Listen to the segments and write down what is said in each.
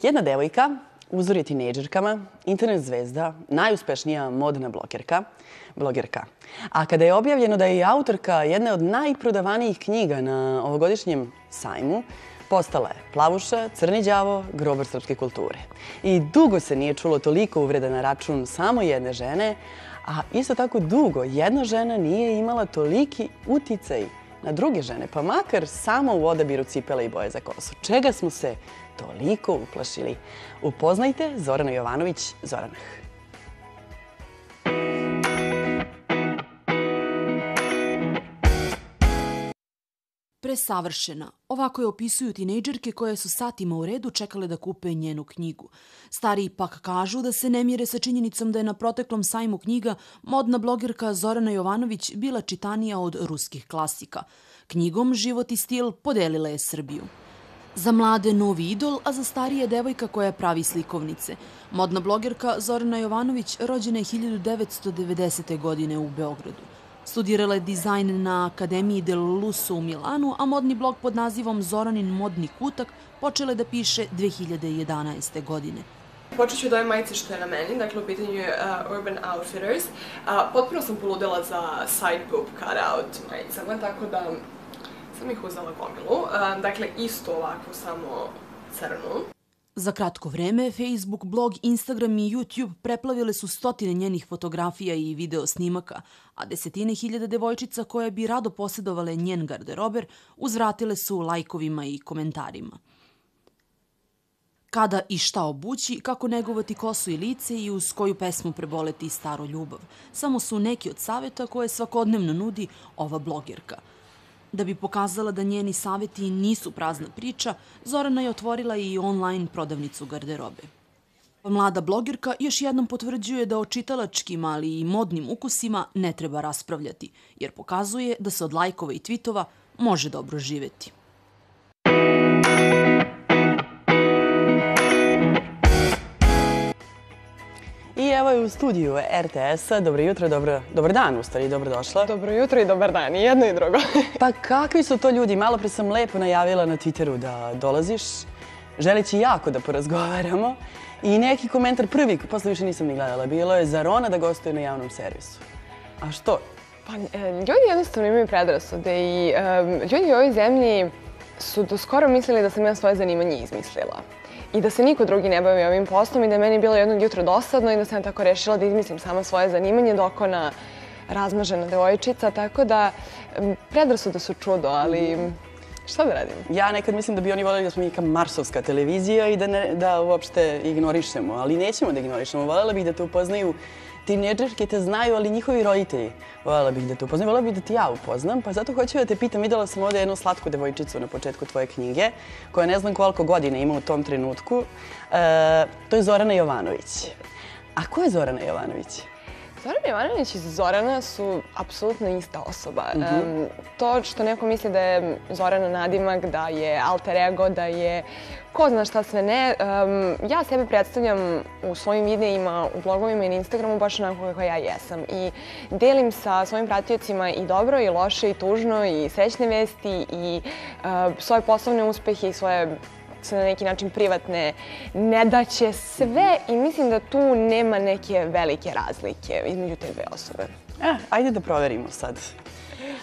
Jedna devojka, uzor je tinejdžerkama, internet zvezda, najuspešnija modna blogerka. A kada je objavljeno da je i autorka jedne od najprodavanijih knjiga na ovogodišnjem sajmu, postala je plavuša, crni đavo, grobar srpske kulture. I dugo se nije čulo toliko uvreda na račun samo jedne žene, a isto tako dugo jedna žena nije imala toliki uticaj na druge žene, pa makar samo u odabiru cipela i boje za kosu. Čega smo se toliko uplašili? Upoznajte Zoranu Jovanović Zoranah. Presavršena. Ovako je opisuju tinejdžerke koje su satima u redu čekale da kupe njenu knjigu. Stariji pak kažu da se ne mire sa činjenicom da je na proteklom sajmu knjiga modna blogerka Zorana Jovanović bila čitanija od ruskih klasika. Knjigom Život i stil podelila je Srbiju. Za mlade novi idol, a za starije devojka koja pravi slikovnice. Modna blogerka Zorana Jovanović rođena je 1990. godine u Beogradu. Studirala je dizajn na Akademiji del Lusso u Milanu, a modni blog pod nazivom Zoranin modni kutak počela je da piše 2011. godine. Počet ću od ove majice što je na meni, dakle u pitanju je Urban Outfitters. Potpuno sam poludela za side boob cutout majicama, tako da sam ih uzela gomilu. Dakle, isto ovako, samo crnu. Za kratko vreme, Facebook, blog, Instagram i YouTube preplavile su stotine njenih fotografija i video snimaka, a desetine hiljada devojčica koje bi rado posjedovale njen garderober uzvratile su lajkovima i komentarima. Kada i šta obući, kako negovati kosu i lice i uz koju pesmu preboleti staru ljubav. Samo su neki od savjeta koje svakodnevno nudi ova blogerka. Da bi pokazala da njeni savjeti nisu prazna priča, Zorana je otvorila i online prodavnicu garderobe. Mlada blogerka još jednom potvrđuje da o čitalačkim, ali i modnim ukusima ne treba raspravljati, jer pokazuje da se od lajkova i tweetova može dobro živeti. I evo je u studiju RTS-a. Dobro jutro, dobar dan u stvari, dobrodošla. Dobro jutro i dobar dan, i jedno i drugo. Pa kakvi su to ljudi? Malo pre sam lepo najavila na Twitteru da dolaziš, želeći jako da porazgovaramo. I neki komentar prvi, posle više nisam ni gledala, bilo je za Rona da gostuje na javnom servisu. A što? Pa ljudi jednostavno imaju predrasude i ljudi u ovoj zemlji su do skoro mislili da sam ja svoje zanimanje izmislila. I da se niko drugi ne bavi ovim poslom i da je meni bilo jednog jutro dosadno i da sam tako rešila da izmislim sama svoje zanimanje dok ona razmažena devojčica, tako da predrasude su čudo, ali šta da radim? Ja nekad mislim da bi oni voljeli da smo neka marsovska televizija i da uopšte ignorišemo, ali nećemo da ignorišemo. Voljela bih da te upoznaju tinejdžerke, te znaju, ali njihovi roditelji. Voljela bih da te upoznaju, voljela bih da ti ja upoznam, pa zato hoću da te pitam, videla sam ovdje jednu slatku devojčicu na početku tvoje knjige, koja ne znam koliko godina ima u tom trenutku. To je Zorana Jovanović. A ko je Zorana Jovanović? Zorana Jovanović i Zorana su apsolutno ista osoba. To što neko misli da je Zorana nadimak, da je alter ego, da je ko zna šta sve ne, ja sebe predstavljam u svojim videima, u blogovima i na Instagramu baš onako kako ja jesam. I delim sa svojim pratiocima i dobro, i loše, i tužno, i srećne vesti, i svoje poslovne uspehe i svoje na neki način privatne nedaće, sve, i mislim da tu nema neke velike razlike između te dve osobe. Ajde da proverimo sad.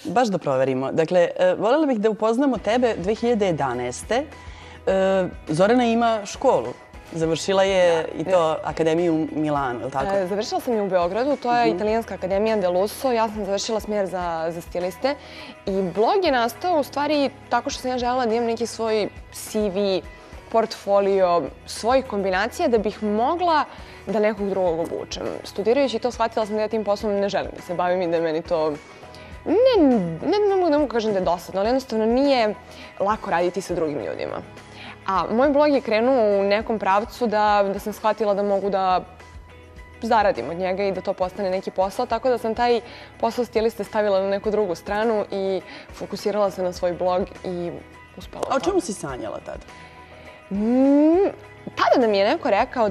Baš da proverimo. Dakle, voljela bih da upoznamo tebe 2011. Zorana ima školu. Završila je i to Akademiju u Milanu, je li tako? Završila sam je u Beogradu, to je Italijanska akademija del Lusso. Ja sam završila smjer za stiliste i blog je nastao u stvari tako što sam ja želela da imam neki svoj CV, portfolio, svojih kombinacija da bih mogla da nekog drugog obučem. Studirajući to, shvatila sam da ja tim poslom ne želim da se bavim i da je meni to ne mogu kažem da je dosadno, ali jednostavno nije lako raditi sa drugim ljudima. A moj blog je krenuo u nekom pravcu da sam shvatila da mogu da zaradim od njega i da to postane neki posao, tako da sam taj posao stiliste stavila na neku drugu stranu i fokusirala se na svoj blog i uspela. A o čemu si sanjala tada? Tada da mi je neko rekao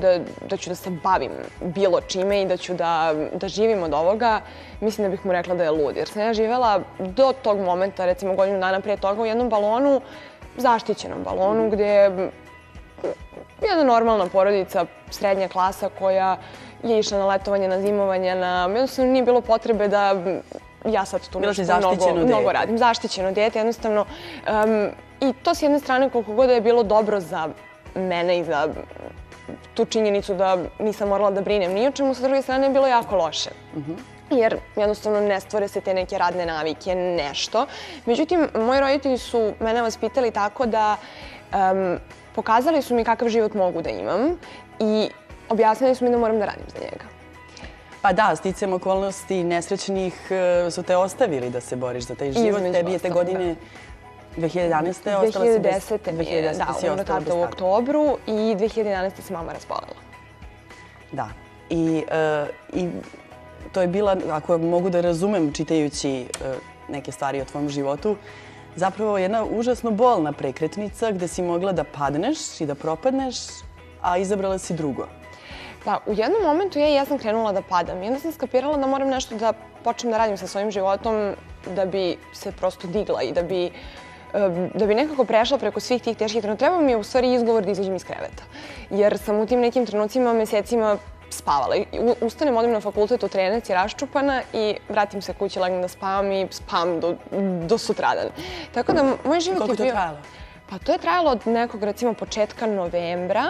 da ću da se bavim bilo čime i da ću da živim od ovoga, mislim da bih mu rekla da je lud. Jer sam ja živela do tog momenta, recimo godinu dana prije toga, u jednom balonu, zaštićenom balonu, gdje jedna normalna porodica, srednja klasa koja je išla na letovanje, na zimovanje, jednostavno nije bilo potrebe da ja sad tu nešto mnogo radim. Zaštićeno dete, jednostavno. I to s jedne strane koliko god je bilo dobro za mene i za tu činjenicu da nisam morala da brinem ni o čemu, sa druge strane je bilo jako loše. Jer jednostavno ne stvore se te neke radne navike, nešto. Međutim, moji roditelji su mene vaspitali tako da pokazali su mi kakav život mogu da imam i objasnili su mi da moram da radim za njega. Pa da, sticajem okolnosti nesrećnih su te ostavili da se boriš za taj život. Tebi je te godine 2011. ostala si bez... 2010. mi je, da, umro tata u oktobru i 2011. se mama razbolela. Da. I to je bila, ako mogu da razumem čitajući neke stvari o tvom životu, zapravo jedna užasno bolna prekretnica gde si mogla da padneš i da propadneš, a izabrala si drugo. Pa, u jednom momentu ja jesam krenula da padam i onda sam skapirala da moram nešto da počnem da radim sa svojim životom da bi se prosto digla i da bi nekako prešla preko svih tih teških trenutka. Treba mi je u stvari izgovor da izađem iz kreveta. Jer sam u tim nekim trenucima mesecima spavala. Ustanem, odem na fakultet u Trenac i raščupana i vratim se kući, legnem da spavam i spavam do sutradan. Tako da moj život je bio... Koliko je to trajalo? Pa to je trajalo od nekog, recimo, početka novembra,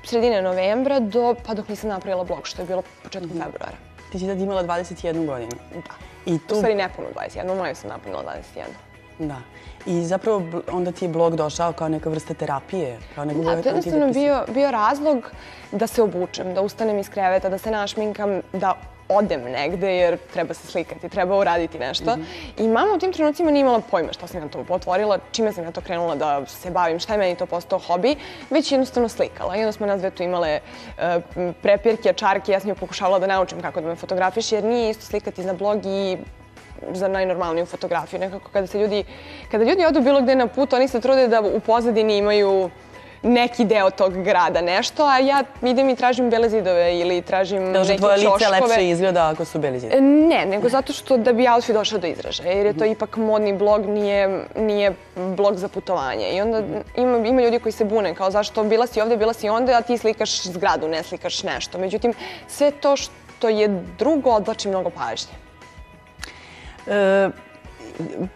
sredine novembra, pa dok nisam napravila blog, što je bilo početkom februara. Ti si tad imala 21 godinu. Da. U stvari nepuno 21, u maju sam napravila 21. Da. I zapravo onda ti je blog došao kao neka vrsta terapije? Da, to je jednostavno bio razlog da se obučem, da ustanem iz kreveta, da se našminkam, da odem negde jer treba se slikati, treba uraditi nešto. I mama u tim trenucima nije imala pojma šta sam ja to otvorila, čime sam ja to krenula da se bavim, šta je meni to postao hobi, već jednostavno slikala. I onda smo nas dve tu imale prepirke, čarke, ja sam joj pokušavala da naučim kako da me fotografiš, jer nije isto slikati za blog i za najnormalniju fotografiju. Nekako kada ljudi odu bilo gde na put, oni se trude da u pozadini imaju neki deo tog grada, nešto, a ja idem i tražim bele zidove ili tražim neke ćoškove. Tvoje lice lepše izgleda ako su beli zidovi? Ne, nego zato što da bi outfit došao do izražaja, jer je to ipak modni blog, nije blog za putovanje. I onda ima ljudi koji se bune, kao zašto bila si ovde, bila si onda, a ti slikaš zgradu, ne slikaš nešto. Međutim, sve to što je drugo odvlači mnogo pažnje.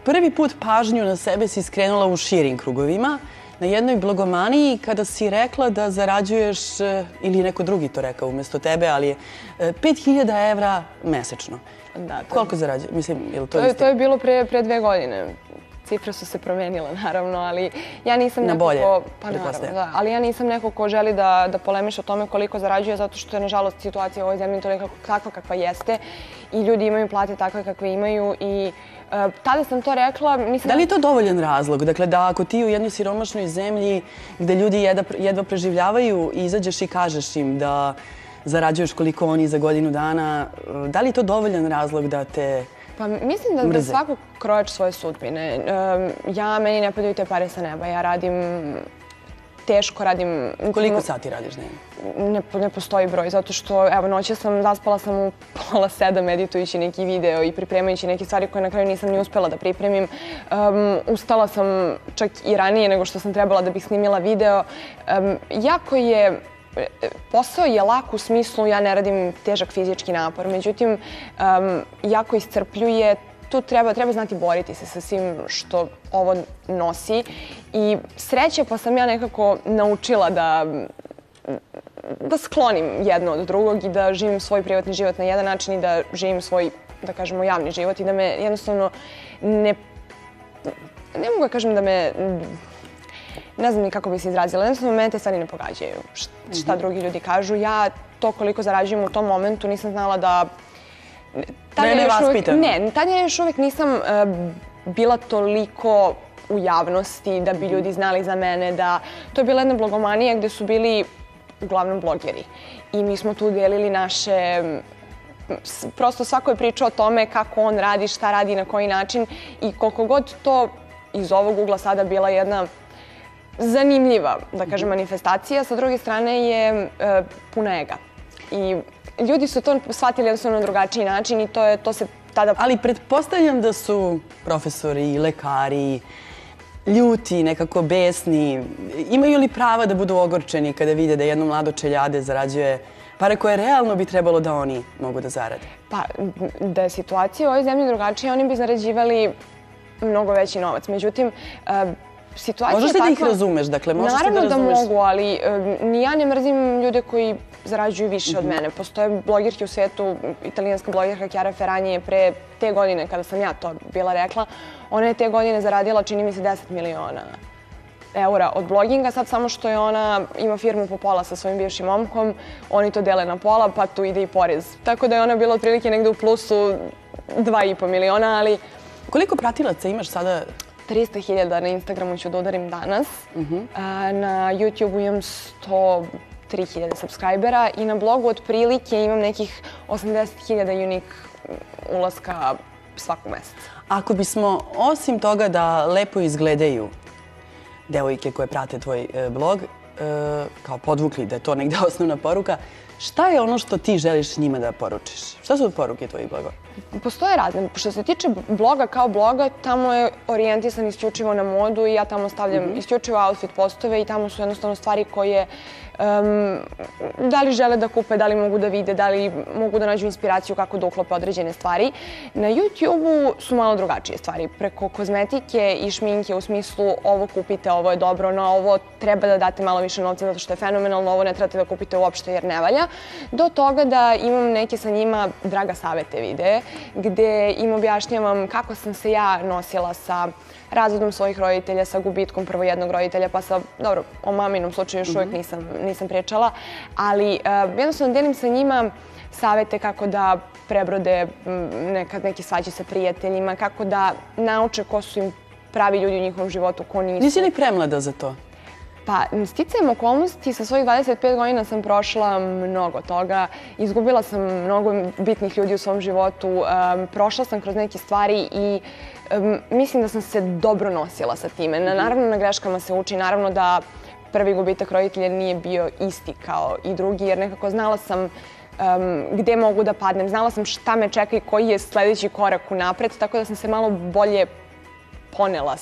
Prvi put pažnju na sebe si skrenula u širim krugovima, na jednoj blogomaniji kada si rekla da zarađuješ, ili neko drugi to rekao umjesto tebe, ali je 5.000 evra mesečno. Koliko zarađuješ? Mislim, je li to isto? To je bilo pre 2 godine. Cifre su se promenile, naravno, ali ja nisam neko... Na bolje, pretpostavljam. Da, ali ja nisam neko ko želi da polemiše o tome koliko zarađuje, zato što je, nažalost, situacija u ovoj zemlji toliko takva kakva jeste i ljudi imaju plate takve kakve imaju i tada sam to rekla... Da li je to dovoljan razlog? Dakle, da ako ti u jednoj siromašnoj zemlji gde ljudi jedva preživljavaju i izađeš i kažeš im da zarađuješ koliko oni za godinu dana, da li je to dovoljan razlog da te... Pa mislim da svako krojač svoje sudbine. Meni ne padaju te pare sa neba. Ja radim, teško radim... Koliko sati radiš dnevno? Ne postoji broj, zato što, evo, noće zaspala sam u 6:30 editujući neki video i pripremajući neke stvari koje na kraju nisam ni uspela da pripremim. Ustala sam čak i ranije nego što sam trebala da bih snimila video. Posao je lak u smislu, ja ne radim težak fizički napor, međutim, jako iscrpljuje, tu treba znati boriti se sa svim što ovo nosi i sreće pa sam ja nekako naučila da sklonim jedno od drugog i da živim svoj privatni život na jedan način i da živim svoj, da kažemo, javni život i da me jednostavno ne mogu da kažem da me... Ne znam ni kako bi se izrazila. Jednostavno, mene te stvari ne pogađaju. Šta drugi ljudi kažu. Ja to koliko zarađujem u tom momentu nisam znala da... Mene je vaspitano. Ne, tad ja još uvijek nisam bila toliko u javnosti da bi ljudi znali za mene. To je bila jedna blogomanija gde su bili uglavnom blogeri. I mi smo tu delili naše... Prosto svako je pričao o tome kako on radi, šta radi, na koji način. I koliko god to iz ovog ugla sada bila jedna zanimljiva, da kažem, manifestacija. Sa druge strane je puna ega. I ljudi su to shvatili jednostavno na drugačiji način i to se tada... Ali pretpostavljam da su profesori, lekari, ljuti, nekako besni? Imaju li prava da budu ogorčeni kada vide da jedno mlado čeljade zarađuje pare koje realno bi trebalo da oni mogu da zarade? Pa, da je situacija u ovoj zemlji drugačija, oni bi zarađivali mnogo veći novac. Međutim, situacija je Možeš li takva... da ih razumeš? Dakle, možeš li da razumeš? Naravno da mogu, ali ni ja ne mrzim ljude koji zarađuju više od mene. Postoje blogirke u svetu, italijanska blogirka Chiara Ferragni je pre te godine, kada sam ja to bila rekla, ona je te godine zaradila, čini mi se, 10 miliona eura od bloginga. Sad samo što je ona ima firmu po pola sa svojim bivšim momkom, oni to dele na pola, pa tu ide i porez. Tako da je ona bila otprilike negde u plusu 2,5 miliona, ali... Koliko pratilaca imaš sada? 300.000 na Instagramu ću da udarim danas. Na YouTubeu imam 103.000 subscribera i na blogu otprilike imam nekih 80.000 unik ulaska svakog meseca. Ako bismo, osim toga da lepo izgledaju devojke koje prate tvoj blog, kao podvukli da je to negde osnovna poruka, šta je ono što ti želiš njima da poručiš? Šta su poruke tvojih blogova? Postoje razne. Što se tiče bloga kao bloga, tamo je orijentisan isključivo na modu i ja tamo stavljam isključivo outfit postove i tamo su jednostavno stvari koje da li žele da kupe, da li mogu da vide, da li mogu da nađu inspiraciju kako da uklope određene stvari. Na YouTube-u su malo drugačije stvari. Preko kozmetike i šminke u smislu ovo kupite, ovo je dobro, na ovo treba da date malo više novca zato što je fenomenalno, ovo ne trebate da kupite uopšte jer ne valja. Do toga da imam neke sa njima draga savete videe gde im objašnjavam kako sam se ja nosila sa razvodom svojih roditelja, sa gubitkom prvo jednog roditelja, pa sa, dobro, o maminom slučaju još uvijek nisam pričala, ali jednostavno delim sa njima savete kako da prebrode neke svađe sa prijateljima, kako da nauče ko su im pravi ljudi u njihovom životu, ko nisu. Nisi li premlada za to? Pa, sticajem okolnosti, sa svojih 25 godina sam prošla mnogo toga. Izgubila sam mnogo bitnih ljudi u svom životu. Prošla sam kroz neke stvari i mislim da sam se dobro nosila sa time. Naravno, na greškama se uči. Naravno da prvi gubitak roditelja nije bio isti kao i drugi, jer nekako znala sam gde mogu da padnem. Znala sam šta me čeka i koji je sledeći korak u napred, tako da sam se malo bolje ponela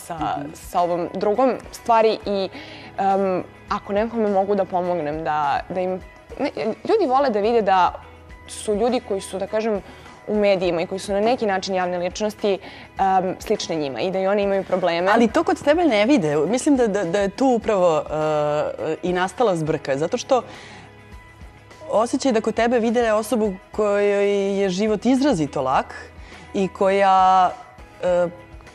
sa ovom drugom stvari i ako nekome mogu da pomognem, da im... Ljudi vole da vide da su ljudi koji su, da kažem, u medijima i koji su na neki način javne ličnosti slične njima i da i oni imaju probleme. Ali to kod tebe ne vide. Mislim da je tu upravo i nastala zbrka, zato što osjećaj da kod tebe vide osobu kojoj je život izrazito lak i koja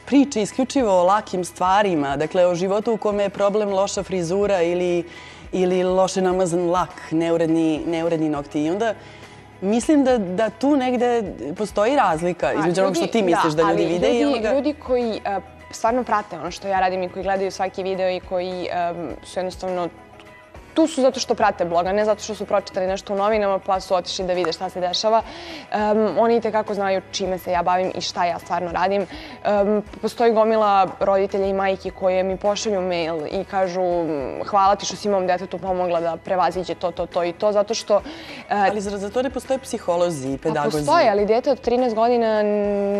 priča isključivo o lakim stvarima, dakle o životu u kome je problem loša frizura ili loše namazan lak, neuredni nokti. I onda mislim da tu negde postoji razlika između onog što ti misliš da ljudi vide i onoga... Ljudi koji stvarno prate ono što ja radim i koji gledaju svaki video i koji su jednostavno tu su zato što prate bloga, ne zato što su pročitali nešto u novinama pa su otišli da vide šta se dešava. Oni itekako znaju čime se ja bavim i šta ja stvarno radim. Postoji gomila roditelja i majki koje mi pošalju mail i kažu hvala ti što si mom detetu pomogla da prevaziđe to i to, zato što... Ali za to ne postoje psiholozi i pedagozi? Postoje, ali dete od 13 godina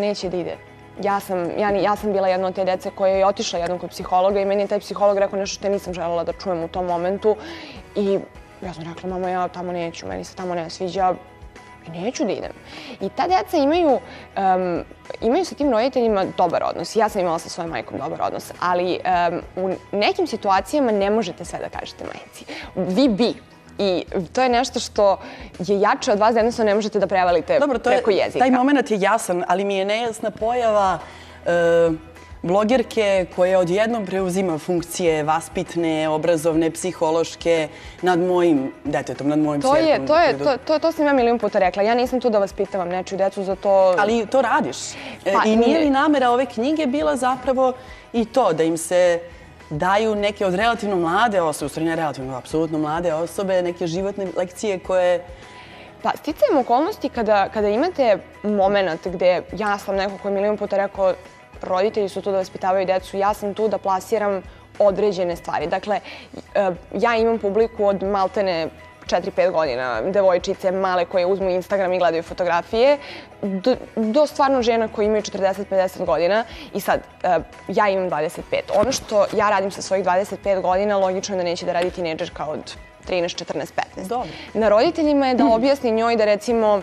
neće da ide. Ja sam bila jedna od te dece koja je otišla jednom kod psihologa i meni je taj psiholog rekao nešto što ja nisam želela da čujem u tom momentu. I ja sam rekla, mamo, ja tamo neću, meni se tamo ne sviđa i neću da idem. I ta deca imaju sa tim roditeljima dobar odnos. Ja sam imala sa svojom majkom dobar odnos, ali u nekim situacijama ne možete sve da kažete majci. Vi bi. I to je nešto što je jače od vas da jednostavno ne možete da prevalite preko jezika. Taj moment je jasan, ali mi je nejasna pojava blogerke koja odjednom preuzima funkcije vaspitne, obrazovne, psihološke nad mojim detetom, nad mojim čerkom. To sam ja milion puta rekla. Ja nisam tu da vaspitavam nečiju decu za to... Ali to radiš. I nije li namera ove knjige bila zapravo i to, da im se daju neke od relativno mlade osobe, u stvari ne relativno, apsolutno mlade osobe, neke životne lekcije koje... Pa, sticajem okolnosti kada imate moment gde ja sam neko koji je milion puta rekao roditelji su tu da vaspitavaju decu, ja sam tu da plasiram određene stvari. Dakle, ja imam publiku od maltene 4-5 godina, devojčice male koje uzmu Instagram i gledaju fotografije, do stvarno žena koji imaju 40-50 godina. I sad, ja imam 25. Ono što ja radim sa svojih 25 godina, logično je da neće da radi tinejdžerka od 13, 14, 15. Dobro. Na roditeljima je da objasni njoj da recimo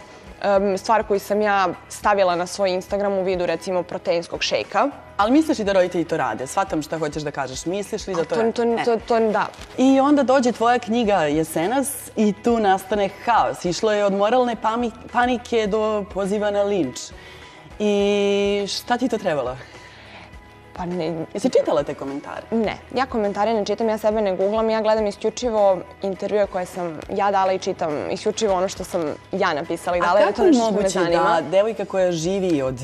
stvar koju sam ja stavila na svoj Instagram u vidu recimo proteinskog šejka. Ali misliš li da roditelji to rade? Shvatam šta hoćeš da kažeš. Misliš li da to rade? To da. I onda dođe tvoja knjiga Jesenas i tu nastane haos. Išlo je od moralne panike do poziva na linč. I šta ti to trebalo? Pa ne. Jesi čitala te komentare? Ne. Ja komentare ne čitam, ja sebe ne googlam, ja gledam isključivo intervjue koje sam ja dala i čitam isključivo ono što sam ja napisala i dala. A kako je moguće da devojka koja živi od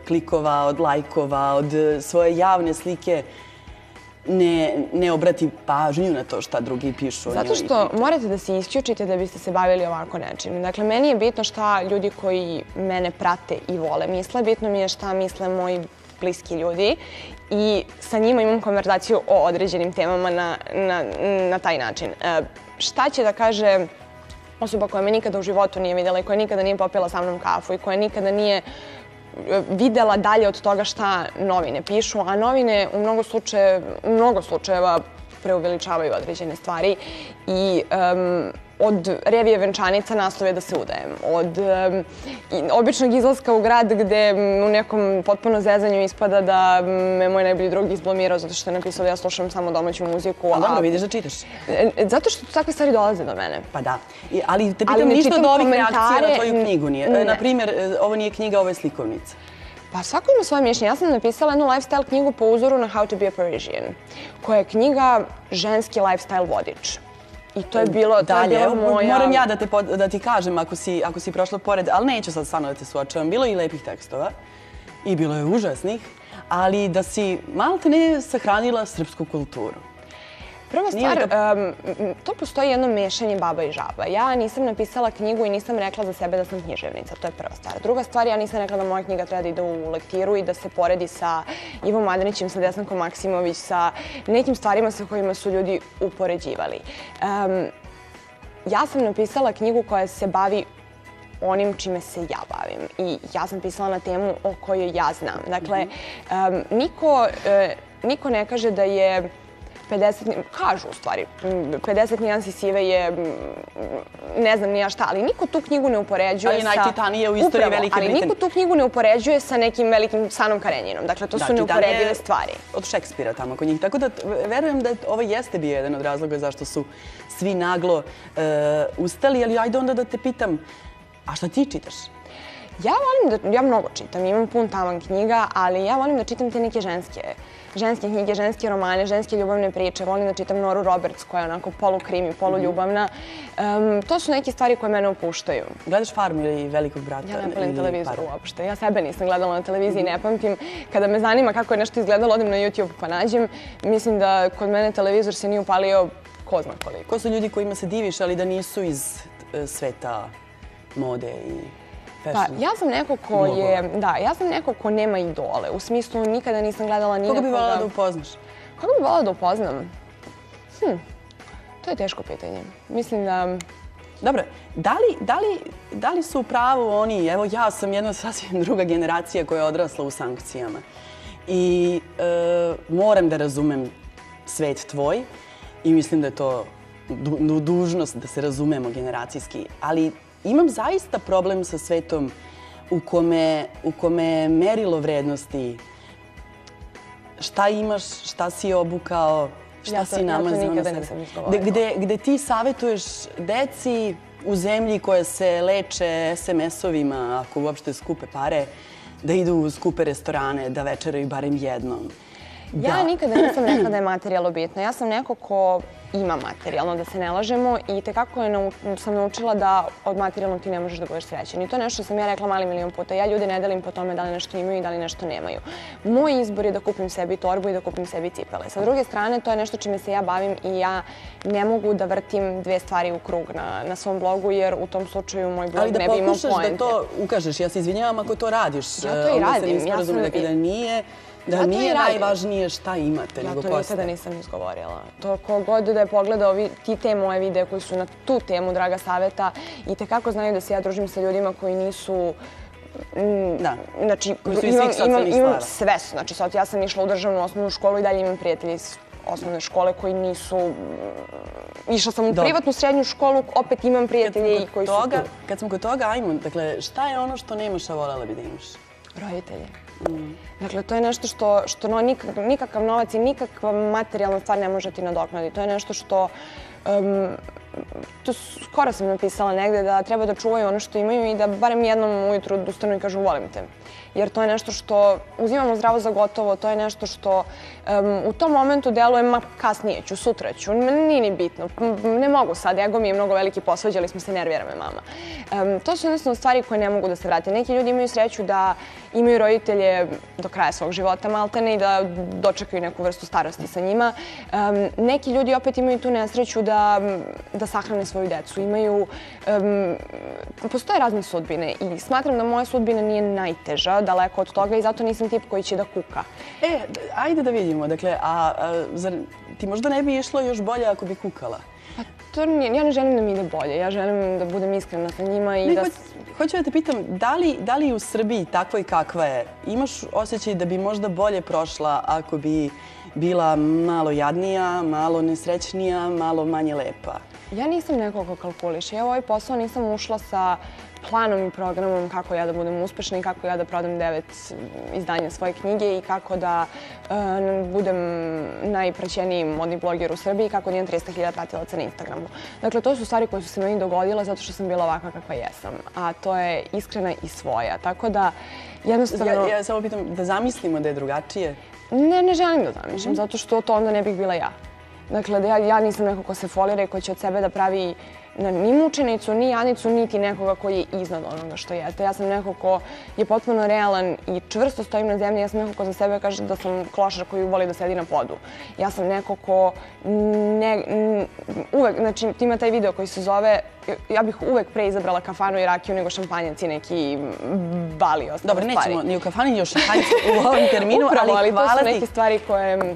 klikova, od lajkova, od svoje javne slike ne obrati pažnju na to šta drugi pišu o njoj? Zato što morate da se isključite da biste se bavili ovako nečim. Dakle, meni je bitno šta ljudi koji mene prate i vole misle, bitno mi je šta misle moji bliski ljudi i sa njima imam konverzaciju o određenim temama na taj način. Šta će da kaže osoba koja me nikada u životu nije vidjela i koja nikada nije popila sa mnom kafu i koja nikada nije videla dalje od toga šta novine pišu, a novine u mnogo slučajeva preuveličavaju određene stvari i od revije venčanica naslov je da se udajem. Od običnog izlaska u grad gde u nekom potpuno zezanju ispada da me moj najbolji drug izblamirao zato što je napisao da ja slušam samo domaću muziku. Ali dobro, vidiš da čitaš. Zato što takve stvari dolaze do mene. Pa da. Ali te pitam ništa od ovih reakcija na tvoju knjigu nije. Naprimjer, ovo nije knjiga, ovo je slikovnica. Pa svako ima svoje mišljenje. Ja sam napisala jednu lifestyle knjigu po uzoru na How to be a Parisian, koja je knjiga ženski lifestyle vodič. I to je bilo moja... Moram ja da ti kažem ako si prošla pored, ali neću sad stvarno da te suočavam. Bilo je i lepih tekstova i bilo je užasnih, ali da si malte ne sahranila srpsku kulturu. Prva stvar, to postoji jedno mešanje baba i žaba. Ja nisam napisala knjigu i nisam rekla za sebe da sam književnica. To je prva stvar. Druga stvar, ja nisam rekla da moja knjiga treba da ide u lektiru i da se poredi sa Ivom Madanićem, sa Desankom Maksimović, sa nekim stvarima sa kojima su ljudi upoređivali. Ja sam napisala knjigu koja se bavi onim čime se ja bavim. I ja sam pisala na temu o kojoj ja znam. Dakle, niko ne kaže da je 50, kažu u stvari, 50 nijansi sive je, ne znam ni ja šta, ali niko tu knjigu ne upoređuje sa... Ali najčitanije u istoriji Velike Britanije. Ali niko tu knjigu ne upoređuje sa nekim velikim Sanom Karenjinom. Dakle, to su neuporedive stvari. Od Šekspira tamo kod njih. Tako da verujem da ovo jeste bio jedan od razloga zašto su svi naglo ustali, ali ajde onda da te pitam, a šta ti čitaš? Ja mnogo čitam, imam pun tavan knjiga, ali ja volim da čitam te neke ženske knjige, ženske romane, ženske ljubavne priče. Volim da čitam Noru Roberts koja je onako polukrimi, poluljubavna. To su neke stvari koje mene opuštaju. Gledaš Farmu ili Velikog brata? Ja ne palim televizor uopšte. Ja sebe nisam gledala na televiziji, ne pamtim. Kada me zanima kako je nešto izgledalo, odem na YouTube pa nađem. Mislim da kod mene televizor se nije upalio ko zna koliko. Ko su ljudi kojima se diviš, ali da nisu iz sveta mode i... Pa, ja sam neko ko nema idole. U smislu, nikada nisam gledala ni nekoga... Koga bi voljela da upoznaš? Koga bi voljela da upoznam? To je teško pitanje. Mislim da... Dobro, da li su u pravu oni... Evo, ja sam jedna sasvim druga generacija koja je odrasla u sankcijama. I moram da razumem svet tvoj i mislim da je to dužnost da se razumemo generacijski. Ali imam zaista problem sa svetom u kome merilo vrednosti šta imaš, šta si obukao, šta si namazao na sebe. Gde ti savjetuješ deci u zemlji koje se leče SMS-ovima, ako uopšte skupe pare, da idu u skupe restorane, da večeraju barem jednom. Ja nikada nisam rekla da je materijalo bitno. Ja sam neko ko ima materijalno, da se ne lažemo, i tekako sam naučila da od materijalnog ti ne možeš da budeš srećan. I to je nešto što sam ja rekla mali milion puta. Ja ljude ne delim po tome da li nešto imaju i da li nešto nemaju. Moj izbor je da kupim sebi torbu i da kupim sebi cipele. Sa druge strane, to je nešto čime se ja bavim i ja ne mogu da vrtim dve stvari u krug na svom blogu, jer u tom slučaju moj blog ne bi imao poente. Ali da pokušaš da to ukažeš. Ja se izvinjavam ako to radiš. Ja to i radim. Onda se nismo razumeli da nije. Da nije najvažnije šta imate, nego ko ste. Ja to nikada nisam izgovorila. To kogod da je pogledao ti te moje videe koji su na tu temu Draga saveta i tekako znaju da se ja družim sa ljudima koji nisu... Da, znači, koji su iz svih socijalnih imam sve su. Znači, sad ja sam išla u državnu osnovnu školu i dalje imam prijatelji iz osnovne škole koji nisu... Išla sam u privatnu srednju školu, opet imam prijatelje i koji su tu. Kad smo kod toga, ajmo, dakle, šta je ono što nemaš, a voljela bi da imaš? Roditelji. Dakle, to je nešto što nikakav novac i nikakva materijalna stvar ne može ti nadoknaditi. To je nešto što... Skoro sam napisala negde da treba da čuvaju ono što imaju i da barem jednom ujutru ustanu i kažu volim te. Jer to je nešto što uzimamo zdravo za gotovo, to je nešto što u tom momentu deluje, ma kasnije ću, sutra ću, nije ni bitno, ne mogu sad, ego mi je mnogo veliki, posvađali smo se, nervira me mama. To su jednostavno stvari koje ne mogu da se vrate. Neki ljudi imaju sreću da imaju roditelje do kraja svog života maltene i da dočekaju neku vrstu starosti sa njima. Neki ljudi opet imaju tu nesreću da sahrane svoju decu. Postoje razne sudbine i smatram da moja sudbina nije najteža, daleko od toga i zato nisam tip koji će da kuka. Ajde da vidimo. Dakle, zar ti možda ne bi išlo još bolje ako bi kukala? Ja ne želim da mi ide bolje. Ja želim da budem iskrena sa njima i da... Hoću da te pitam, da li u Srbiji takvoj kakva je, imaš osjećaj da bi možda bolje prošla ako bi bila malo jadnija, malo nesrećnija, malo manje lepa? Ja nisam neko ko kalkuliše. Ja u ovaj posao nisam ušla sa planom i programom kako ja da budem uspešna i kako ja da prodam 9 izdanja svoje knjige i kako da budem najpraćeniji modni bloger u Srbiji i kako da imam 300.000 pratilaca na Instagramu. Dakle, to su stvari koje su se meni dogodile zato što sam bila ovakva kakva jesam. A to je iskrena i svoja. Tako da, jednostavno... Ja samo pitam da zamislimo da je drugačije? Ne želim da zamišljam, zato što to onda ne bih bila ja. Dakle, ja nisam neko ko se folira i ko će od sebe da pravi ni mučenicu, ni jadnicu, niti nekoga koji je iznad onoga što jeste. Ja sam neko ko je potpuno realan i čvrsto stojim na zemlji. Ja sam neko ko za sebe kaže da sam klošar koji voli da sedi na podu. Ja sam neko ko uvek, znači ima taj video koji se zove, ja bih uvek pre izabrala kafanu i rakiju nego šampanjac i neki bali i ostale stvari. Dobro, nećemo ni u kafani ni u šampanjacu u ovom terminu, ali to su neke stvari koje...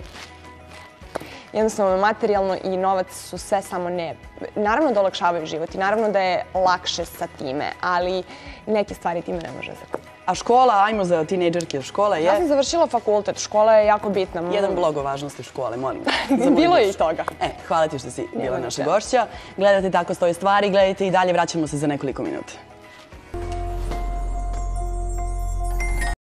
Jednostavno, materijalno i novac su sve samo ne... Naravno da olakšavaju život i naravno da je lakše sa time, ali neke stvari time ne može se kupiti. A škola, ajmo za tinejdžerke, škola je... Ja sam završila fakultet, škola je jako bitna. Jedan blog o važnosti škole, molim. Bilo je i toga. Hvala ti što si bila naša gošća. Gledajte Tako stoje stvari, gledajte i dalje, vraćamo se za nekoliko minuta.